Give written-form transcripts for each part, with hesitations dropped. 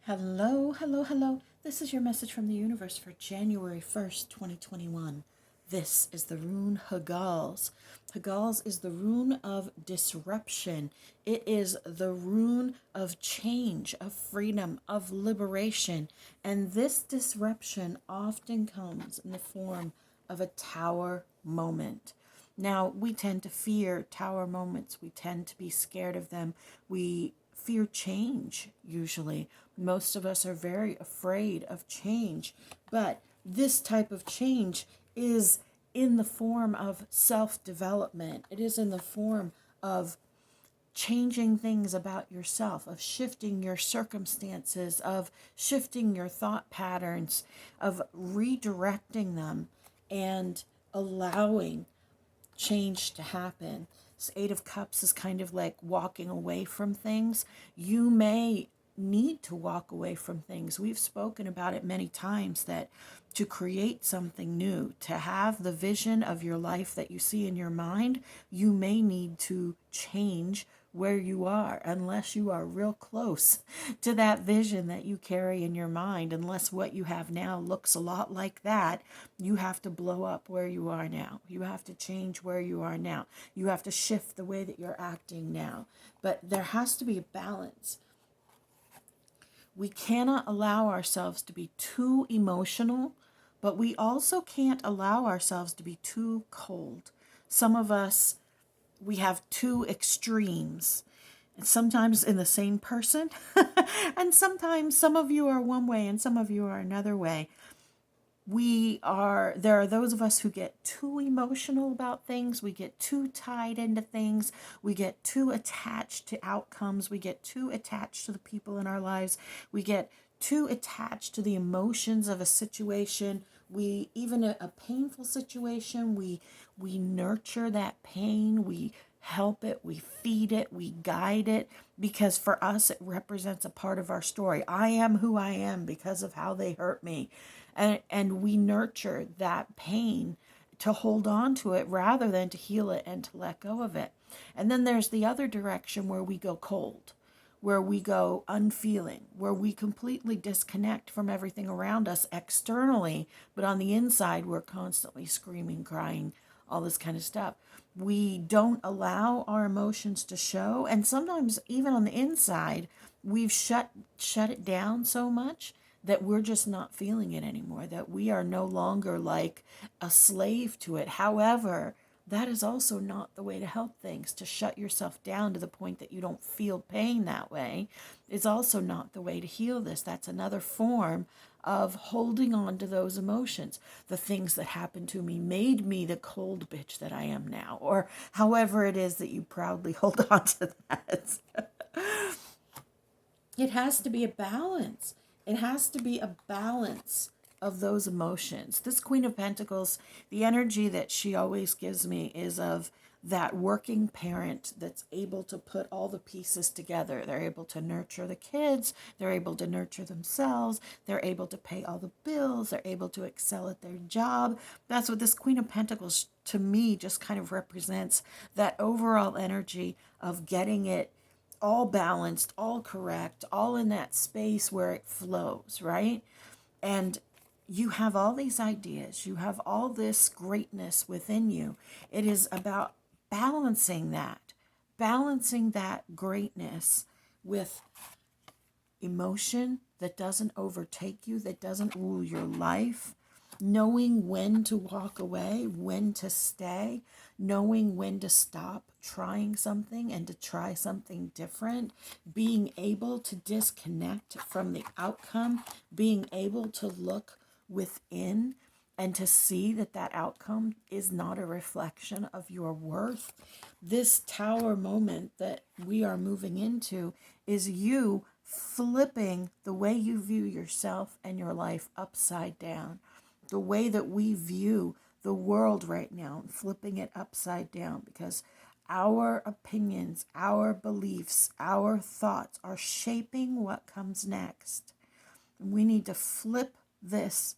Hello, hello, hello. This is your message from the universe for January 1st, 2021. This is the rune Hagals. Hagals is the rune of disruption. It is the rune of change, of freedom, of liberation. And this disruption often comes in the form of a tower moment. Now, we tend to fear tower moments. We tend to be scared of them. We fear change, usually. Most of us are very afraid of change. But this type of change is in the form of self-development. It is in the form of changing things about yourself, of shifting your circumstances, of shifting your thought patterns, of redirecting them and allowing change to happen. This Eight of Cups is kind of like walking away from things. You may need to walk away from things. We've spoken about it many times that to create something new, to have the vision of your life that you see in your mind, you may need to change where you are, unless you are real close to that vision that you carry in your mind. Unless what you have now looks a lot like that, you have to blow up where you are now. You have to change where you are now. You have to shift the way that you're acting now. But there has to be a balance. We cannot allow ourselves to be too emotional, but we also can't allow ourselves to be too cold. Some of us, we have two extremes, sometimes in the same person, and sometimes some of you are one way and some of you are another way. There are those of us who get too emotional about things. We get too tied into things. We get too attached to outcomes. We get too attached to the people in our lives. We get too attached to the emotions of a situation. Even a painful situation, we nurture that pain. We help it, we feed it, we guide it, because for us it represents a part of our story. I am who I am because of how they hurt me. And we nurture that pain to hold on to it rather than to heal it and to let go of it. And then there's the other direction where we go cold, where we go unfeeling, where we completely disconnect from everything around us externally, but on the inside we're constantly screaming, crying, all this kind of stuff. We don't allow our emotions to show, and sometimes even on the inside, we've shut it down so much that we're just not feeling it anymore, that we are no longer like a slave to it. However, that is also not the way to help things. To shut yourself down to the point that you don't feel pain that way is also not the way to heal this. That's another form of holding on to those emotions. The things that happened to me made me the cold bitch that I am now, or however it is that you proudly hold on to that. It has to be a balance. It has to be a balance of those emotions. This Queen of Pentacles, the energy that she always gives me is of that working parent that's able to put all the pieces together. They're able to nurture the kids. They're able to nurture themselves. They're able to pay all the bills. They're able to excel at their job. That's what this Queen of Pentacles, to me, just kind of represents, that overall energy of getting it all balanced, all correct, all in that space where it flows, right? And you have all these ideas, you have all this greatness within you. It is about balancing that greatness with emotion that doesn't overtake you, that doesn't rule your life, knowing when to walk away, when to stay, knowing when to stop trying something and to try something different, being able to disconnect from the outcome, being able to look within and to see that that outcome is not a reflection of your worth. This tower moment that we are moving into is you flipping the way you view yourself and your life upside down. The way that we view the world right now, flipping it upside down, because our opinions, our beliefs, our thoughts are shaping what comes next. And we need to flip this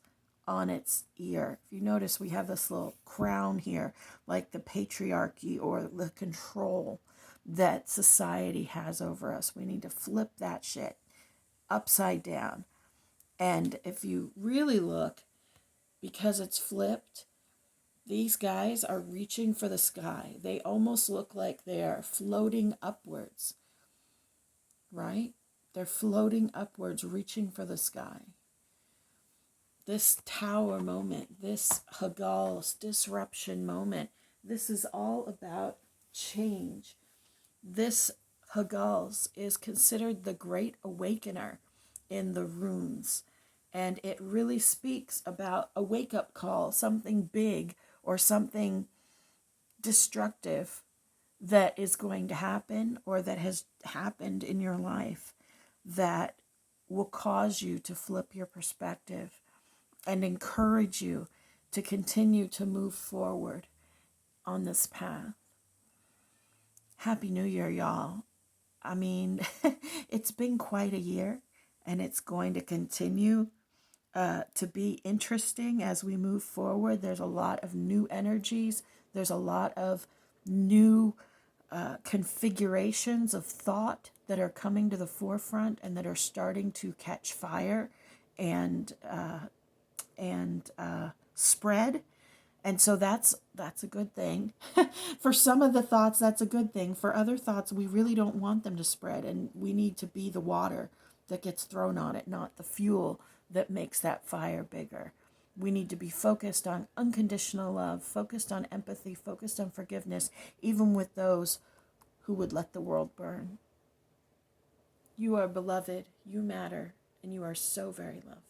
on its ear. If you notice, we have this little crown here, like the patriarchy or the control that society has over us. We need to flip that shit. upside down. And if you really look, because it's flipped, these guys are reaching for the sky. They almost look like they are floating upwards, right? They're floating upwards, reaching for the sky. This tower moment, this Hagal's disruption moment, this is all about change. This Hagal's is considered the great awakener in the runes. And it really speaks about a wake-up call, something big or something destructive that is going to happen or that has happened in your life that will cause you to flip your perspective and encourage you to continue to move forward on this path. Happy New Year, y'all. I mean, it's been quite a year, and it's going to continue to be interesting as we move forward. There's a lot of new energies. There's a lot of new configurations of thought that are coming to the forefront and that are starting to catch fire and spread. And so that's a good thing. For some of the thoughts, that's a good thing. For other thoughts, we really don't want them to spread, and we need to be the water that gets thrown on it, not the fuel that makes that fire bigger. We need to be focused on unconditional love, focused on empathy, focused on forgiveness, even with those who would let the world burn. You are beloved, you matter, and you are so very loved.